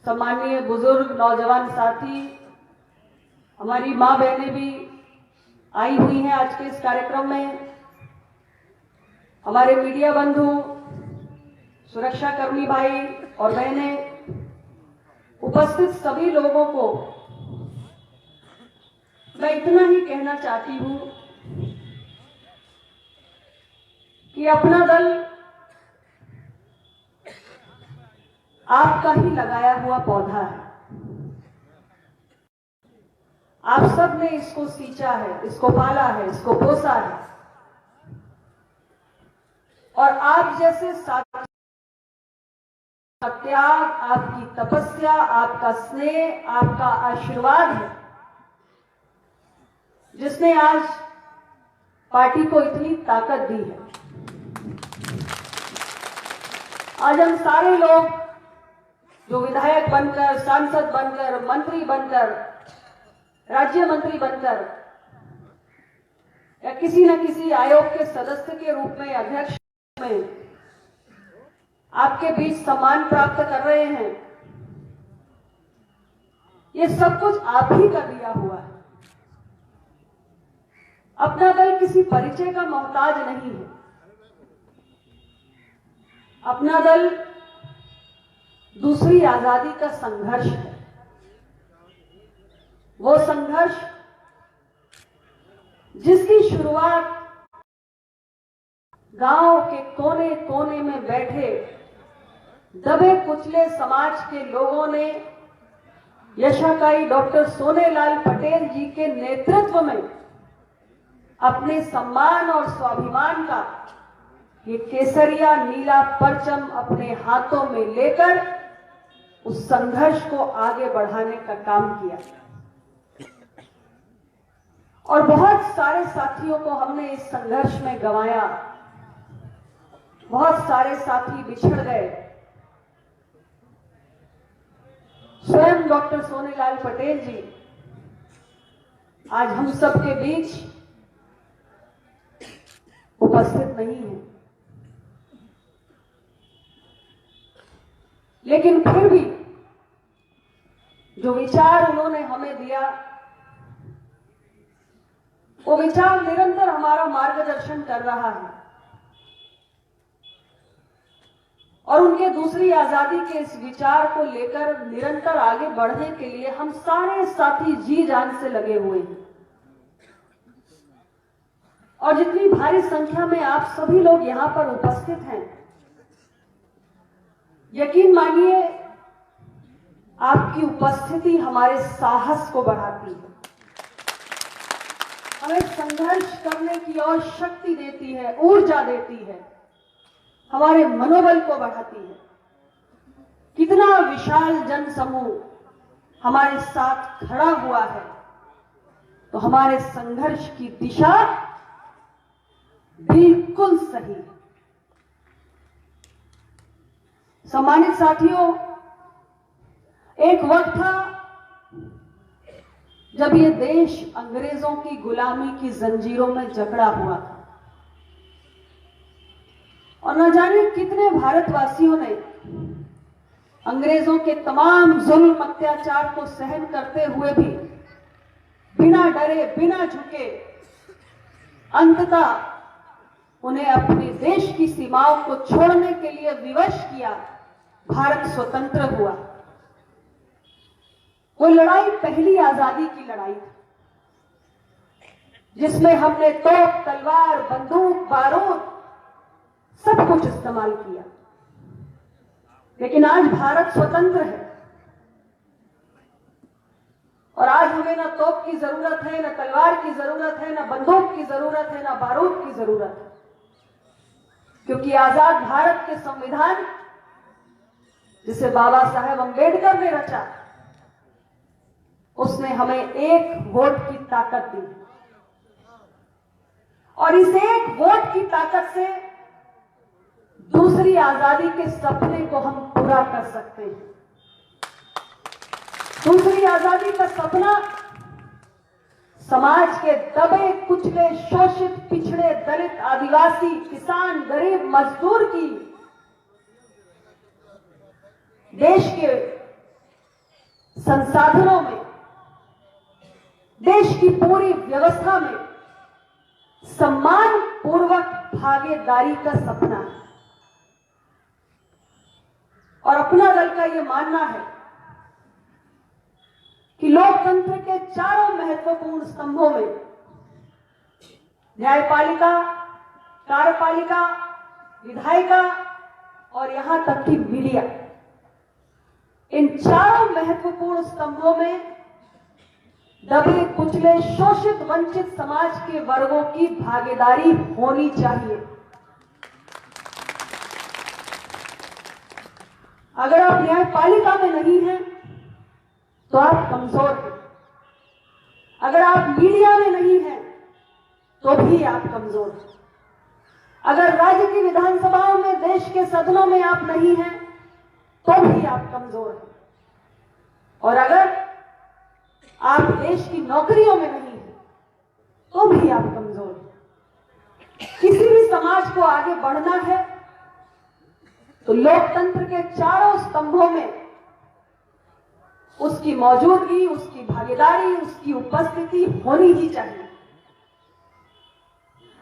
सम्माननीय बुजुर्ग नौजवान साथी, हमारी माँ बहनें भी आई हुई हैं आज के इस कार्यक्रम में, हमारे मीडिया बंधु, सुरक्षाकर्मी भाई और बहनें, उपस्थित सभी लोगों को मैं इतना ही कहना चाहती हूं कि अपना दल आपका ही लगाया हुआ पौधा है। आप सब ने इसको सींचा है, इसको पाला है, इसको पोसा है और आप जैसे साथी का त्याग, आपकी तपस्या, आपका स्नेह, आपका आशीर्वाद है जिसने आज पार्टी को इतनी ताकत दी है। आज हम सारे लोग जो विधायक बनकर, सांसद बनकर, मंत्री बनकर, राज्य मंत्री बनकर या किसी न किसी आयोग के सदस्य के रूप में, अध्यक्ष में आपके बीच सम्मान प्राप्त कर रहे हैं, ये सब कुछ आप ही का दिया हुआ है। अपना दल किसी परिचय का मोहताज नहीं है। अपना दल दूसरी आजादी का संघर्ष है। वो संघर्ष जिसकी शुरुआत गांव के कोने कोने में बैठे दबे कुचले समाज के लोगों ने यशाकाई डॉक्टर सोनेलाल पटेल जी के नेतृत्व में अपने सम्मान और स्वाभिमान का ये केसरिया नीला परचम अपने हाथों में लेकर उस संघर्ष को आगे बढ़ाने का काम किया और बहुत सारे साथियों को हमने इस संघर्ष में गंवाया। बहुत सारे साथी बिछड़ गए। स्वयं डॉक्टर सोनेलाल पटेल जी आज हम सबके बीच उपस्थित नहीं है, लेकिन फिर भी जो विचार उन्होंने हमें दिया वो विचार निरंतर हमारा मार्गदर्शन कर रहा है और उनके दूसरी आजादी के इस विचार को लेकर निरंतर आगे बढ़ने के लिए हम सारे साथी जी जान से लगे हुए हैं। और जितनी भारी संख्या में आप सभी लोग यहां पर उपस्थित हैं, यकीन मानिए आपकी उपस्थिति हमारे साहस को बढ़ाती है, हमें संघर्ष करने की और शक्ति देती है, ऊर्जा देती है, हमारे मनोबल को बढ़ाती है। कितना विशाल जन समूह हमारे साथ खड़ा हुआ है तो हमारे संघर्ष की दिशा बिल्कुल सही है। सम्मानित साथियों, एक वक्त था जब ये देश अंग्रेजों की गुलामी की जंजीरों में जकड़ा हुआ था और न जाने कितने भारतवासियों ने अंग्रेजों के तमाम जुल्म अत्याचार को सहन करते हुए भी बिना डरे, बिना झुके अंततः उन्हें अपने देश की सीमाओं को छोड़ने के लिए विवश किया। भारत स्वतंत्र हुआ। वो लड़ाई पहली आजादी की लड़ाई थी जिसमें हमने तोप, तलवार, बंदूक, बारूद सब कुछ इस्तेमाल किया। लेकिन आज भारत स्वतंत्र है और आज हमें ना तोप की जरूरत है, ना तलवार की जरूरत है, ना बंदूक की जरूरत है, ना बारूद की जरूरत है, क्योंकि आजाद भारत के संविधान जिसे बाबा साहेब अंबेडकर ने रचा, उसने हमें एक वोट की ताकत दी और इस एक वोट की ताकत से दूसरी आजादी के सपने को हम पूरा कर सकते हैं। दूसरी आजादी का सपना समाज के दबे कुचले, शोषित, पिछड़े, दलित, आदिवासी, किसान, गरीब, मजदूर की देश के संसाधनों में, देश की पूरी व्यवस्था में सम्मान पूर्वक भागीदारी का सपना है। और अपना दल का यह मानना है कि लोकतंत्र के चारों महत्वपूर्ण स्तंभों में न्यायपालिका, कार्यपालिका, विधायिका और यहां तक कि मीडिया, इन चारों महत्वपूर्ण स्तंभों में दबे कुचले शोषित वंचित समाज के वर्गों की भागीदारी होनी चाहिए। अगर आप न्यायपालिका में नहीं हैं तो आप कमजोर हैं। अगर आप मीडिया में नहीं हैं तो भी आप कमजोर हैं। अगर राज्य की विधानसभाओं में, देश के सदनों में आप नहीं हैं तो भी आप कमजोर हैं। और अगर आप देश की नौकरियों में नहीं हैं तो भी आप कमजोर हैं। किसी भी समाज को आगे बढ़ना है तो लोकतंत्र के चारों स्तंभों में उसकी मौजूदगी, उसकी भागीदारी, उसकी उपस्थिति होनी ही चाहिए।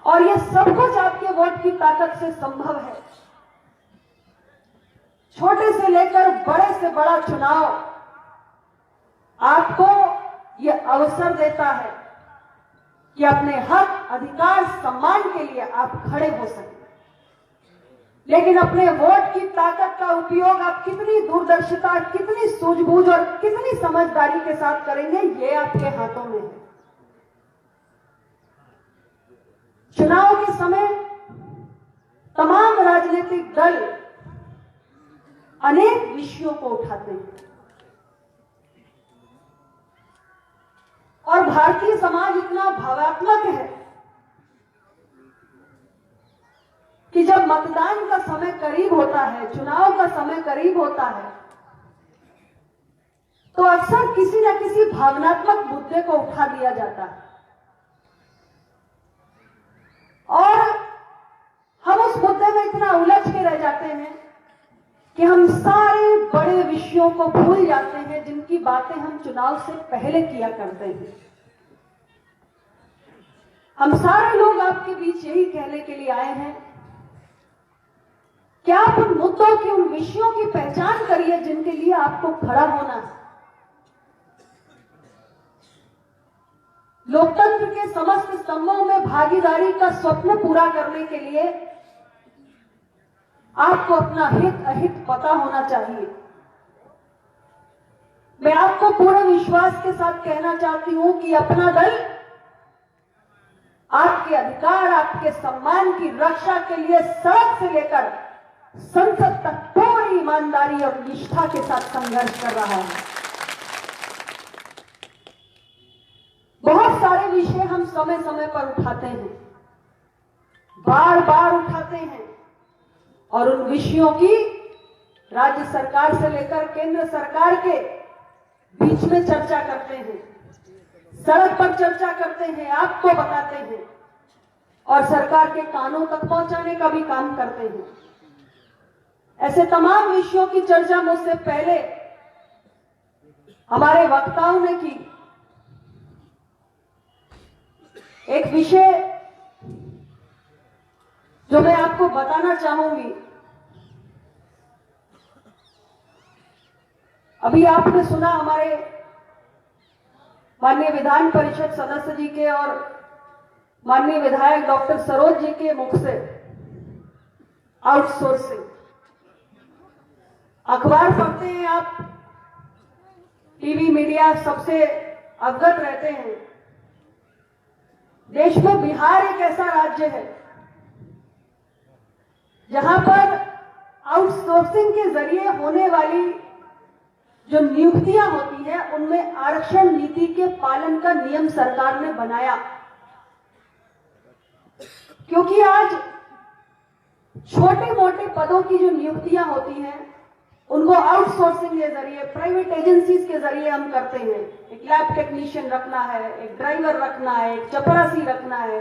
और यह सब कुछ आपके वोट की ताकत से संभव है। छोटे से लेकर बड़े से बड़ा चुनाव आपको यह अवसर देता है कि अपने हक, अधिकार, सम्मान के लिए आप खड़े हो सकें। लेकिन अपने वोट की ताकत का उपयोग आप कितनी दूरदर्शिता, कितनी सूझबूझ और कितनी समझदारी के साथ करेंगे, ये आपके हाथों में है। चुनाव के समय तमाम राजनीतिक दल अनेक विषयों को उठाते हैं और भारतीय समाज इतना भावात्मक है कि जब मतदान का समय करीब होता है, चुनाव का समय करीब होता है, तो अक्सर किसी न किसी भावनात्मक मुद्दे को उठा दिया जाता है और हम उस मुद्दे में इतना उलझ के रह जाते हैं कि हम सारे बड़े विषयों को भूल जाते हैं जिनकी बातें हम चुनाव से पहले किया करते हैं। हम सारे लोग आपके बीच यही कहने के लिए आए हैं कि आप उन मुद्दों की, उन विषयों की पहचान करिए जिनके लिए आपको खड़ा होना है। लोकतंत्र के समस्त स्तंभों में भागीदारी का स्वप्न पूरा करने के लिए आपको अपना हित अहित पता होना चाहिए। मैं आपको पूरे विश्वास के साथ कहना चाहती हूं कि अपना दल आपके अधिकार, आपके सम्मान की रक्षा के लिए सड़क से लेकर संसद तक पूरी ईमानदारी और निष्ठा के साथ संघर्ष कर रहा है। बहुत सारे विषय हम समय समय पर उठाते हैं, बार बार उठाते हैं और उन विषयों की राज्य सरकार से लेकर केंद्र सरकार के बीच में चर्चा करते हैं, सड़क पर चर्चा करते हैं, आपको बताते हैं और सरकार के कानों तक पहुंचाने का भी काम करते हैं। ऐसे तमाम विषयों की चर्चा मुझसे पहले हमारे वक्ताओं ने की। एक विषय जो मैं आपको बताना चाहूंगी, अभी आपने सुना हमारे माननीय विधान परिषद सदस्य जी के और माननीय विधायक डॉक्टर सरोज जी के मुख से आउटसोर्सिंग। अखबार पढ़ते हैं आप, टीवी मीडिया सबसे अवगत रहते हैं। देश में बिहार एक ऐसा राज्य है जहां पर आउटसोर्सिंग के जरिए होने वाली जो नियुक्तियां होती है उनमें आरक्षण नीति के पालन का नियम सरकार ने बनाया। क्योंकि आज छोटे मोटे पदों की जो नियुक्तियां होती हैं उनको आउटसोर्सिंग के जरिए, प्राइवेट एजेंसीज के जरिए हम करते हैं। एक लैब टेक्नीशियन रखना है, एक ड्राइवर रखना है, एक चपरासी रखना है,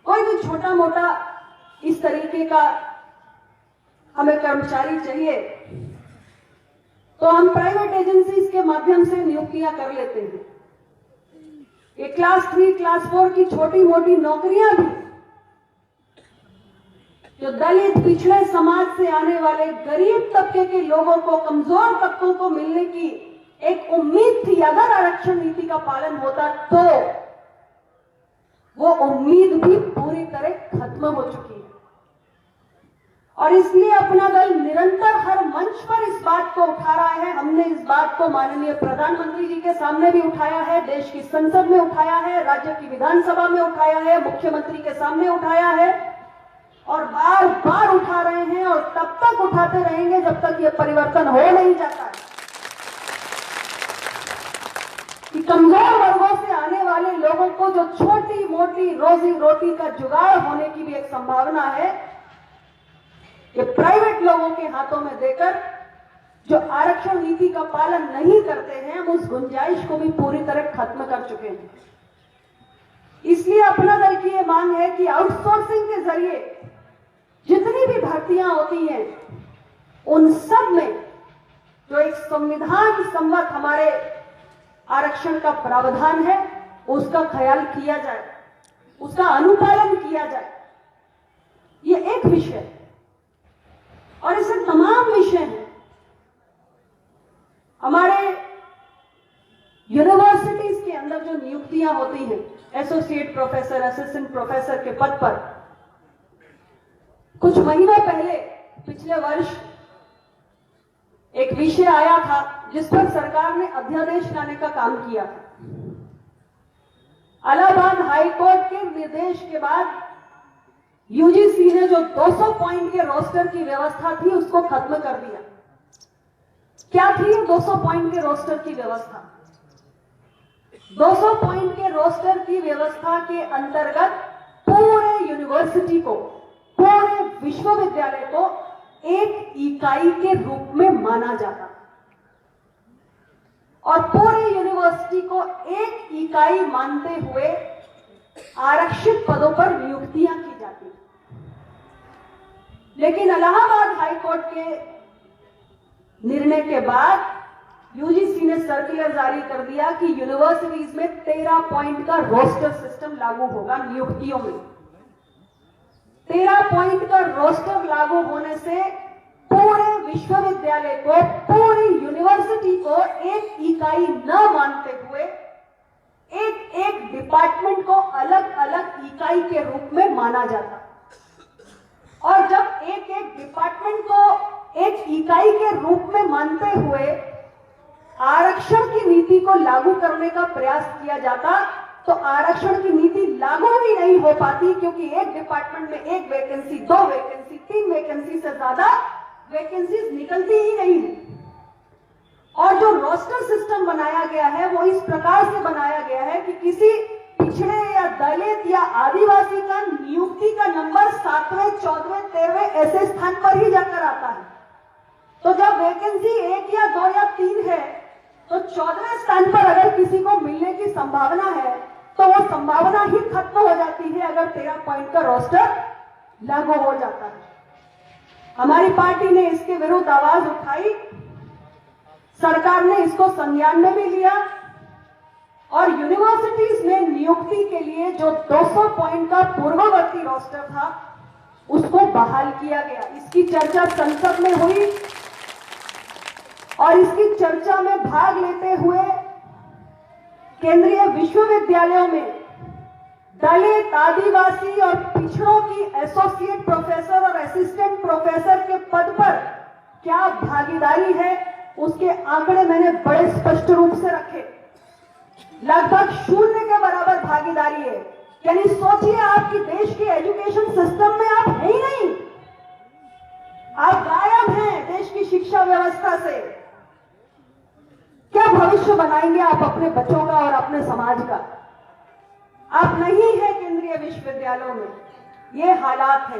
कोई भी छोटा मोटा इस तरीके का हमें कर्मचारी चाहिए तो हम प्राइवेट एजेंसीज के माध्यम से नियुक्तियां कर लेते हैं। ये क्लास 3, क्लास 4 की छोटी मोटी नौकरियां भी जो दलित, पिछड़े समाज से आने वाले गरीब तबके के लोगों को, कमजोर तबकों को मिलने की एक उम्मीद थी, अगर आरक्षण नीति का पालन होता तो वो उम्मीद भी पूरी तरह खत्म हो चुकी है। और इसलिए अपना दल निरंतर हर मंच पर इस बात को उठा रहा है। हमने इस बात को माननीय प्रधानमंत्री जी के सामने भी उठाया है, देश की संसद में उठाया है, राज्य की विधानसभा में उठाया है, मुख्यमंत्री के सामने उठाया है और बार बार उठा रहे हैं और तब तक उठाते रहेंगे जब तक ये परिवर्तन हो नहीं जाता है कि कमजोर वर्गों से आने वाले लोगों को जो छोटी मोटी रोजी रोटी का जुगाड़ होने की भी एक संभावना है, ये प्राइवेट लोगों के हाथों में देकर जो आरक्षण नीति का पालन नहीं करते हैं, हम उस गुंजाइश को भी पूरी तरह खत्म कर चुके हैं। इसलिए अपना दल की ये मांग है कि आउटसोर्सिंग के जरिए जितनी भी भर्तियां होती हैं, उन सब में जो एक संविधान सम्मत हमारे आरक्षण का प्रावधान है, उसका ख्याल किया जाए, उसका अनुपालन किया जाए। ये एक विषय है और ऐसे तमाम विषय हैं। हमारे यूनिवर्सिटीज के अंदर जो नियुक्तियां होती हैं, एसोसिएट प्रोफेसर, असिस्टेंट प्रोफेसर के पद पर, कुछ महीनों पहले पिछले वर्ष एक विषय आया था जिस पर सरकार ने अध्यादेश लाने का काम किया था। इलाहाबाद हाईकोर्ट के निर्देश के बाद यूजीसी ने जो 200 पॉइंट के रोस्टर की व्यवस्था थी उसको खत्म कर दिया। क्या थी ये 200 पॉइंट के रोस्टर की व्यवस्था? 200 पॉइंट के रोस्टर की व्यवस्था के अंतर्गत पूरे यूनिवर्सिटी को, पूरे विश्वविद्यालय को एक इकाई के रूप में माना जाता और पूरे यूनिवर्सिटी को एक इकाई मानते हुए आरक्षित पदों पर नियुक्तियां की जाती। लेकिन इलाहाबाद हाईकोर्ट के निर्णय के बाद यूजीसी ने सर्कुलर जारी कर दिया कि यूनिवर्सिटीज में 13 पॉइंट का रोस्टर सिस्टम लागू होगा नियुक्तियों में। 13 पॉइंट का रोस्टर लागू होने से पूरे विश्वविद्यालय को, पूरी यूनिवर्सिटी को एक इकाई न मानते हुए एक एक डिपार्टमेंट को अलग अलग इकाई के रूप में माना जाता। और जब एक एक डिपार्टमेंट को एक इकाई के रूप में मानते हुए आरक्षण की नीति को लागू करने का प्रयास किया जाता, तो आरक्षण की नीति लागू ही नहीं हो पाती, क्योंकि एक डिपार्टमेंट में एक वैकेंसी, 2 वैकेंसी, 3 वैकेंसी से ज्यादा वैकेंसीज निकलती ही नहीं है। और जो रोस्टर सिस्टम बनाया गया है वो इस प्रकार से बनाया गया है कि किसी पिछड़े या दलित या आदिवासी का नियुक्ति का नंबर 7वें, 14वें, 13वें ऐसे स्थान पर ही जाकर आता है। तो जब वैकेंसी 1 या 2 या 3 है, तो 14वें स्थान पर अगर किसी को मिलने की संभावना है तो वो संभावना ही खत्म हो जाती है अगर 13 पॉइंट का रोस्टर लागू हो जाता है। हमारी पार्टी ने इसके विरुद्ध आवाज उठाई, सरकार ने इसको संज्ञान में भी लिया और यूनिवर्सिटीज में नियुक्ति के लिए जो 200 पॉइंट का पूर्ववर्ती रोस्टर था उसको बहाल किया गया। इसकी चर्चा संसद में हुई और इसकी चर्चा में भाग लेते हुए केंद्रीय विश्वविद्यालयों में दलित, आदिवासी और पिछड़ों की एसोसिएट प्रोफेसर और असिस्टेंट प्रोफेसर के पद पर क्या भागीदारी है उसके आंकड़े मैंने बड़े स्पष्ट रूप से रखे। लगभग 0 के बराबर भागीदारी है। यानी सोचिए, आपकी देश के एजुकेशन सिस्टम में आप है ही नहीं, आप गायब हैं देश की शिक्षा व्यवस्था से। क्या भविष्य बनाएंगे आप अपने बच्चों का और अपने समाज का? आप नहीं है केंद्रीय विश्वविद्यालयों में। ये हालात है।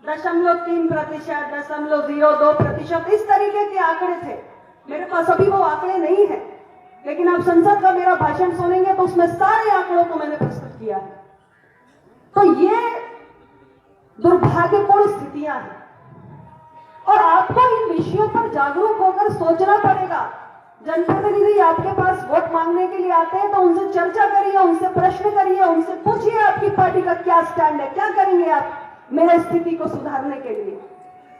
0.3%, 0.02%, इस तरीके के आंकड़े थे। मेरे पास अभी वो आंकड़े नहीं है, लेकिन आप संसद का मेरा भाषण सुनेंगे तो उसमें सारे आंकड़ों को मैंने प्रस्तुत किया है। तो ये दुर्भाग्यपूर्ण स्थितियां हैं और आपको इन विषयों पर जागरूक होकर सोचना पड़ेगा। जनप्रतिनिधि आपके पास वोट मांगने के लिए आते हैं तो उनसे चर्चा करिए, उनसे प्रश्न करिए, उनसे पूछिए आपकी पार्टी का क्या स्टैंड है, क्या करेंगे आप मेरे स्थिति को सुधारने के लिए।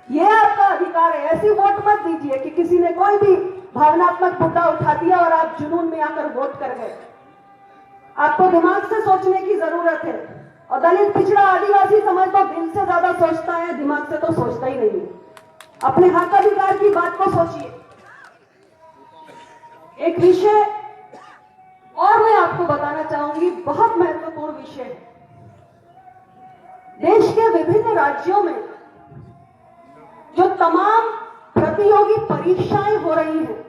यह आपका अधिकार है। ऐसी वोट मत दीजिए कि किसी ने कोई भी भावनात्मक मुद्दा उठा दिया और आप जुनून में आकर वोट कर गए। आपको दिमाग से सोचने की जरूरत है। और दलित, पिछड़ा, आदिवासी समाज तो दिल से ज्यादा सोचता है, दिमाग से तो सोचता ही नहीं। अपने हक अधिकार की बात को सोचिए। एक विषय और मैं आपको बताना चाहूंगी, बहुत महत्वपूर्ण विषय है। देश के विभिन्न राज्यों में जो तमाम प्रतियोगी परीक्षाएं हो रही हैं,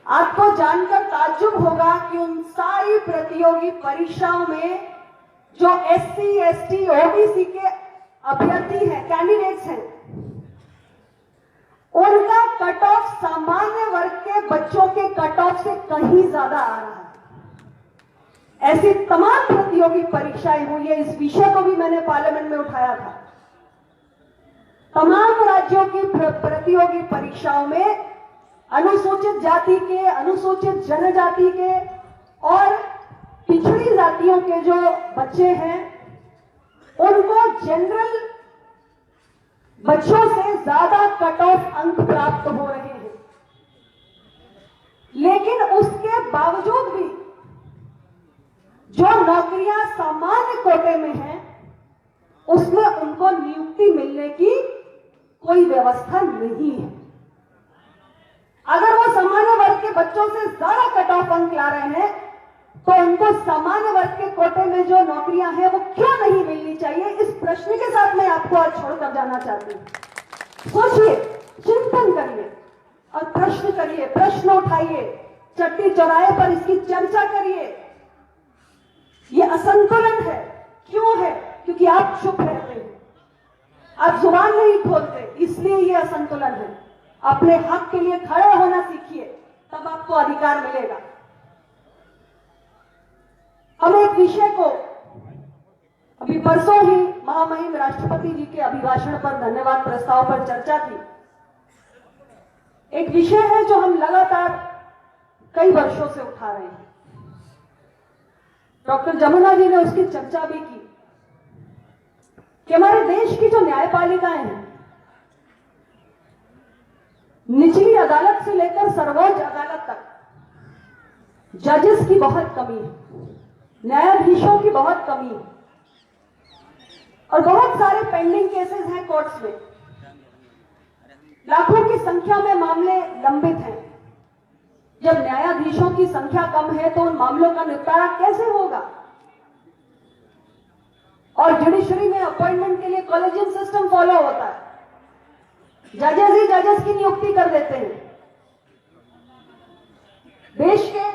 आपको जानकर ताज्जुब होगा कि उन सारी प्रतियोगी परीक्षाओं में जो SC, ST, OBC के अभ्यर्थी हैं, कैंडिडेट्स हैं, उनका कट ऑफ सामान्य वर्ग के बच्चों के कट ऑफ से कहीं ज्यादा आ रहा है। ऐसी तमाम प्रतियोगी परीक्षाएं हुई है। इस विषय को भी मैंने पार्लियामेंट में उठाया था। तमाम राज्यों की प्रतियोगी परीक्षाओं में अनुसूचित जाति के, अनुसूचित जनजाति के और पिछड़ी जातियों के जो बच्चे हैं, उनको जनरल बच्चों से ज्यादा कट ऑफ अंक प्राप्त हो रहे हैं। लेकिन उसके बावजूद भी जो नौकरियां सामान्य कोटे में हैं, उसमें उनको नियुक्ति मिलने की कोई व्यवस्था नहीं है। अगर वो सामान्य वर्ग के बच्चों से ज्यादा कट ऑफ अंक ला रहे हैं, तो उनको सामान्य वर्ग के कोटे में जो नौकरियां हैं वो क्यों नहीं मिलनी चाहिए? इस प्रश्न के साथ मैं आपको आज छोड़कर जाना चाहती हूं। सोचिए, चिंतन करिए और प्रश्न करिए, प्रश्न उठाइए, चट्टी चौराहे पर इसकी चर्चा करिए। ये असंतुलन है। क्यों है? क्योंकि आप चुप रहते हैं, आप जुबान नहीं खोलते, इसलिए ये असंतुलन है। अपने हक के लिए खड़े होना सीखिए, तब आपको अधिकार मिलेगा। हम एक विषय को अभी परसों ही महामहिम राष्ट्रपति जी के अभिभाषण पर धन्यवाद प्रस्ताव पर चर्चा की। एक विषय है जो हम लगातार कई वर्षों से उठा रहे हैं। डॉक्टर जमुना जी ने उसकी चर्चा भी की कि हमारे देश की जो न्यायपालिकाएं हैं, निचली अदालत से लेकर सर्वोच्च अदालत तक, जजेस की बहुत कमी है, न्यायाधीशों की बहुत कमी है और बहुत सारे पेंडिंग केसेस हैं कोर्ट्स में। लाखों की संख्या में मामले लंबित हैं। जब न्यायाधीशों की संख्या कम है तो उन मामलों का निपटारा कैसे होगा? और जुडिशरी में अपॉइंटमेंट के लिए कॉलेजियम सिस्टम फॉलो होता है। जजेस ही जजेस की नियुक्ति कर देते हैं। देश के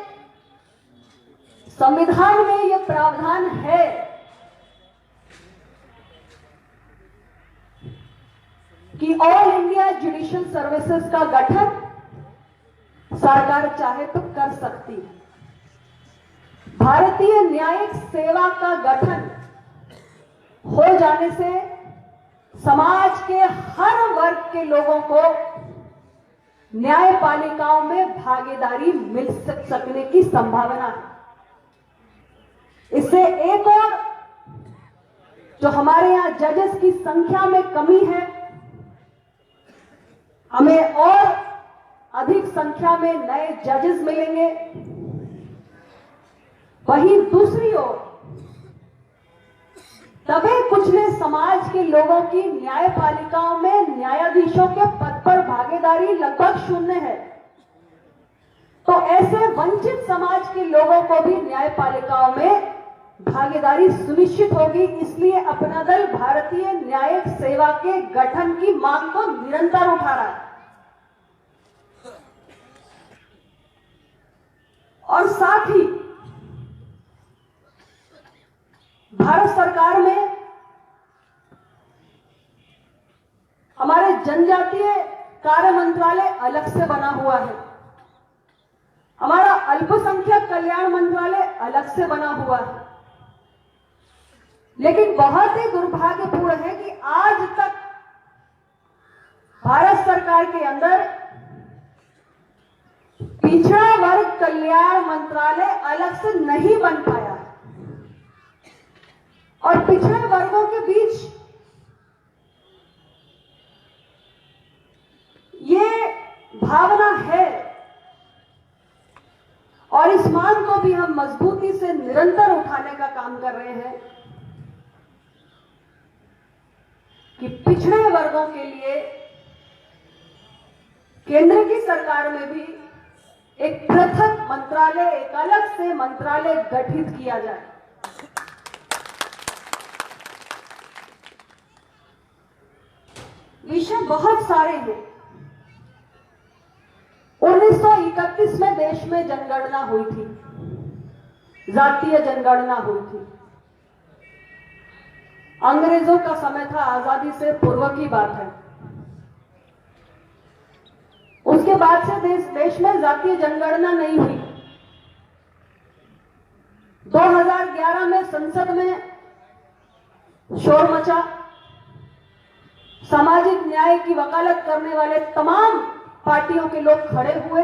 संविधान में यह प्रावधान है कि ऑल इंडिया जुडिशियल सर्विसेज का गठन सरकार चाहे तो कर सकती है। भारतीय न्यायिक सेवा का गठन हो जाने से समाज के हर वर्ग के लोगों को न्यायपालिकाओं में भागीदारी मिल सकने की संभावना है। इससे एक और जो हमारे यहां जजेस की संख्या में कमी है, हमें और अधिक संख्या में नए जजेस मिलेंगे। वहीं दूसरी ओर दबे कुचले समाज के लोगों की न्यायपालिकाओं में न्यायाधीशों के पद पर भागीदारी लगभग शून्य है। तो ऐसे वंचित समाज के लोगों को भी न्यायपालिकाओं में भागीदारी सुनिश्चित होगी। इसलिए अपना दल भारतीय न्यायिक सेवा के गठन की मांग को निरंतर उठा रहा है। और साथ ही भारत सरकार में हमारे जनजातीय कार्य मंत्रालय अलग से बना हुआ है, हमारा अल्पसंख्यक कल्याण मंत्रालय अलग से बना हुआ है। लेकिन बहुत ही दुर्भाग्यपूर्ण है कि आज तक भारत सरकार के अंदर पिछड़ा वर्ग कल्याण मंत्रालय अलग से नहीं बन पाया और पिछड़े वर्गों के बीच ये भावना है और इस मांग को भी हम मजबूती से निरंतर उठाने का काम कर रहे हैं कि पिछड़े वर्गों के लिए केंद्र की सरकार में भी एक पृथक मंत्रालय, एक अलग से मंत्रालय गठित किया जाए। विषय बहुत सारे हैं। 1931 में देश में जनगणना हुई थी, जातीय जनगणना हुई थी। अंग्रेजों का समय था, आजादी से पूर्व की बात है। उसके बाद से देश में जातीय जनगणना नहीं हुई। 2011 में संसद में शोर मचा। सामाजिक न्याय की वकालत करने वाले तमाम पार्टियों के लोग खड़े हुए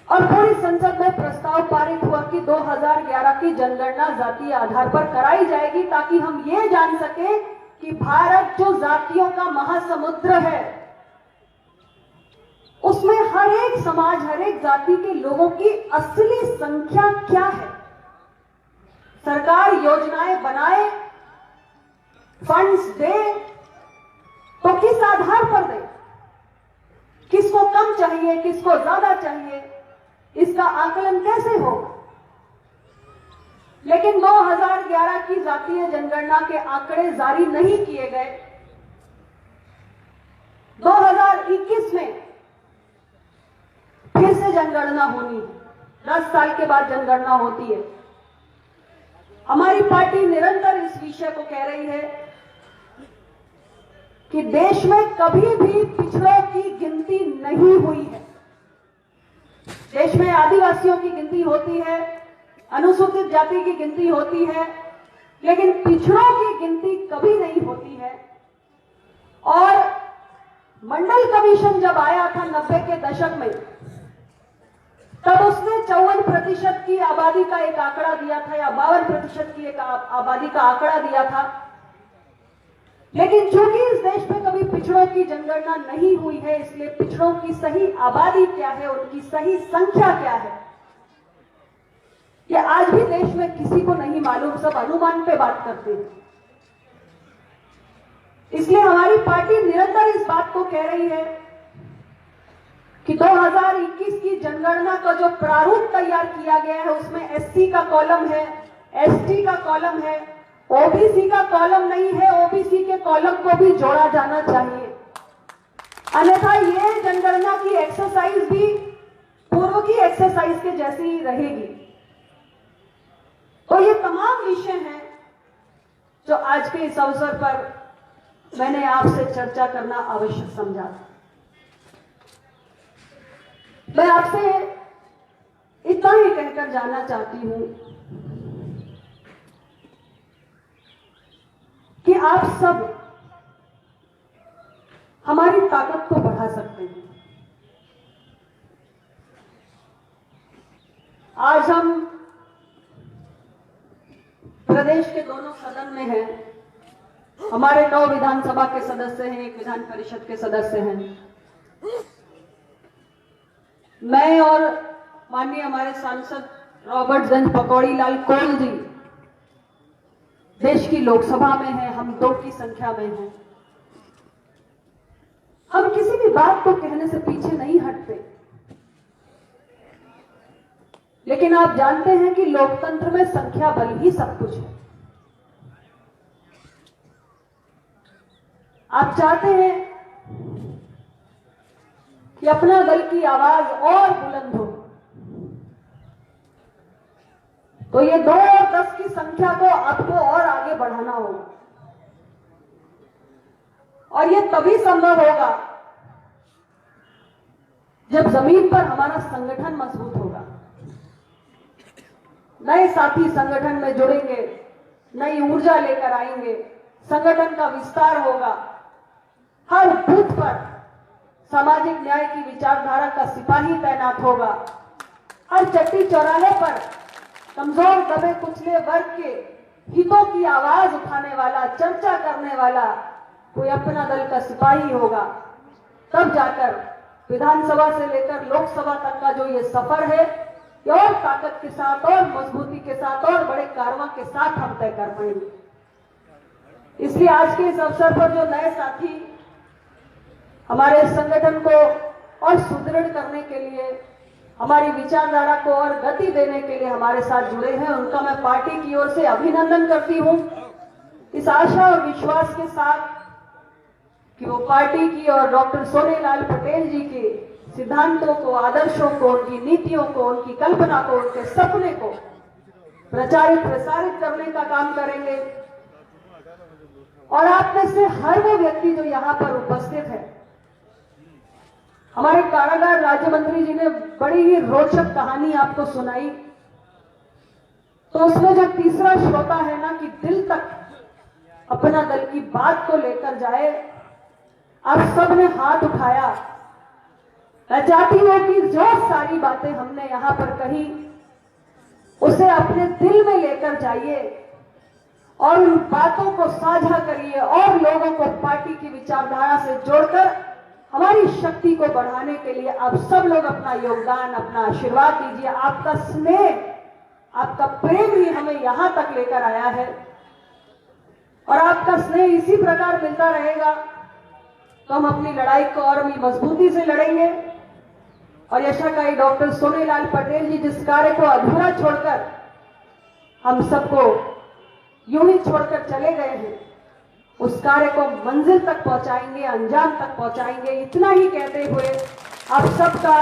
और पूरी संसद में प्रस्ताव पारित हुआ कि 2011 की जनगणना जातीय आधार पर कराई जाएगी ताकि हम ये जान सकें कि भारत जो जातियों का महासमुद्र है उसमें हर एक समाज, हर एक जाति के लोगों की असली संख्या क्या है। सरकार योजनाएं बनाए, फंड्स दे तो किस आधार पर दे, किसको कम चाहिए, किसको ज्यादा चाहिए, इसका आकलन कैसे हो। लेकिन 2011 की जातीय जनगणना के आंकड़े जारी नहीं किए गए। 2021 में फिर से जनगणना होनी है। 10 साल के बाद जनगणना होती है। हमारी पार्टी निरंतर इस विषय को कह रही है कि देश में कभी भी पिछड़ों की गिनती नहीं हुई है। देश में आदिवासियों की गिनती होती है, अनुसूचित जाति की गिनती होती है, लेकिन पिछड़ों की गिनती कभी नहीं होती है। और मंडल कमीशन जब आया था 90 के दशक में, तब उसने 54% की आबादी का एक आंकड़ा दिया था या 52% की एक आबादी का आंकड़ा दिया था। लेकिन चूंकि इस देश में कभी पिछड़ों की जनगणना नहीं हुई है, इसलिए पिछड़ों की सही आबादी क्या है, उनकी सही संख्या क्या है, ये आज भी देश में किसी को नहीं मालूम। सब अनुमान पे बात करते हैं। इसलिए हमारी पार्टी निरंतर इस बात को कह रही है कि 2021 की जनगणना का जो प्रारूप तैयार किया गया है उसमें एससी का कॉलम है, एसटी का कॉलम है, ओबीसी का कॉलम नहीं है। ओबीसी के कॉलम को भी जोड़ा जाना चाहिए, अन्यथा ये जनगणना की एक्सरसाइज भी पूर्व की एक्सरसाइज के जैसी ही रहेगी। तो ये तमाम विषय हैं जो आज के इस अवसर पर मैंने आपसे चर्चा करना आवश्यक समझा। मैं आपसे इतना ही कहकर जाना चाहती हूं कि आप सब हमारी ताकत को बढ़ा सकते हैं। आज हम प्रदेश के दोनों सदन में हैं। हमारे 9 विधानसभा के सदस्य हैं, 1 विधान परिषद के सदस्य हैं। मैं और माननीय हमारे सांसद रॉबर्टगंज पकौड़ी लाल कोल जी देश की लोकसभा में हैं, हम 2 की संख्या में हैं। हम किसी भी बात को कहने से पीछे नहीं हटते, लेकिन आप जानते हैं कि लोकतंत्र में संख्या बल ही सब कुछ है। आप चाहते हैं कि अपना दल की आवाज और बुलंद हो, तो ये 2 और 10 की संख्या को आपको और आगे बढ़ाना होगा। और ये तभी संभव होगा जब जमीन पर हमारा संगठन मजबूत होगा, नए साथी संगठन में जुड़ेंगे, नई ऊर्जा लेकर आएंगे, संगठन का विस्तार होगा, हर बूथ पर सामाजिक न्याय की विचारधारा का सिपाही तैनात होगा। हर चट्टी चौराहे पर कमजोर दबे कुचले वर्ग के हितों की आवाज उठाने वाला, चर्चा करने वाला कोई अपना दल का सिपाही होगा। तब जाकर विधानसभा से लेकर लोकसभा तक का जो ये सफर है, ये और ताकत के साथ और मजबूती के साथ और बड़े कारवां के साथ हम तय कर पाएंगे। इसलिए आज के इस अवसर पर जो नए साथी हमारे संगठन को और सुदृढ़ करने के लिए, हमारी विचारधारा को और गति देने के लिए हमारे साथ जुड़े हैं, उनका मैं पार्टी की ओर से अभिनंदन करती हूं। इस आशा और विश्वास के साथ कि वो पार्टी की और डॉक्टर सोनेलाल पटेल जी के सिद्धांतों को, आदर्शों को, उनकी नीतियों को, उनकी कल्पना को, उनके सपने को प्रचारित प्रसारित करने का काम करेंगे। और आप में से हर वो व्यक्ति जो यहां पर उपस्थित है, हमारे कारागार राज्य मंत्री जी ने बड़ी ही रोचक कहानी आपको सुनाई। तो उसमें जो तीसरा श्रोता है ना, कि दिल तक अपना दल की बात को लेकर जाए, आप सबने हाथ उठाया। मैं चाहती हूं कि जो सारी बातें हमने यहां पर कही, उसे अपने दिल में लेकर जाइए और उन बातों को साझा करिए और लोगों को पार्टी की विचारधारा से जोड़कर हमारी शक्ति को बढ़ाने के लिए आप सब लोग अपना योगदान, अपना आशीर्वाद दीजिए। आपका स्नेह, आपका प्रेम ही हमें यहां तक लेकर आया है और आपका स्नेह इसी प्रकार मिलता रहेगा तो हम अपनी लड़ाई को और भी मजबूती से लड़ेंगे। और यशाकाई डॉक्टर सोनेलाल पटेल जी जिस कार्य को अधूरा छोड़कर हम सबको यूं ही छोड़कर चले गए हैं, उस कार्य को मंजिल तक पहुंचाएंगे, अंजाम तक पहुंचाएंगे। इतना ही कहते हुए आप सबका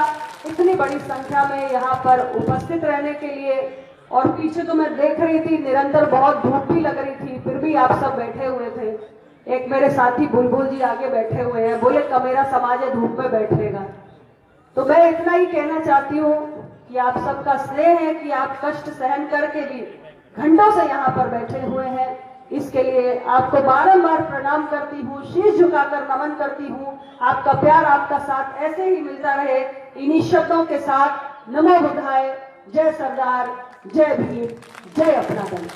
इतनी बड़ी संख्या में यहाँ पर उपस्थित रहने के लिए, और पीछे तो मैं देख रही थी निरंतर बहुत धूप भी लग रही थी, फिर भी आप सब बैठे हुए थे। एक मेरे साथी बुलबुल जी आगे बैठे हुए हैं, बोले कमेरा समाज है, धूप में बैठेगा। तो मैं इतना ही कहना चाहती हूँ कि आप सबका स्नेह है कि आप कष्ट सहन करके भी घंटों से यहाँ पर बैठे हुए हैं। इसके लिए आपको बारंबार प्रणाम करती हूँ, शीश झुकाकर नमन करती हूँ। आपका प्यार, आपका साथ ऐसे ही मिलता रहे। इन्हीं शब्दों के साथ नमो बुद्धाय, जय सरदार, जय भीम, जय अपना दल।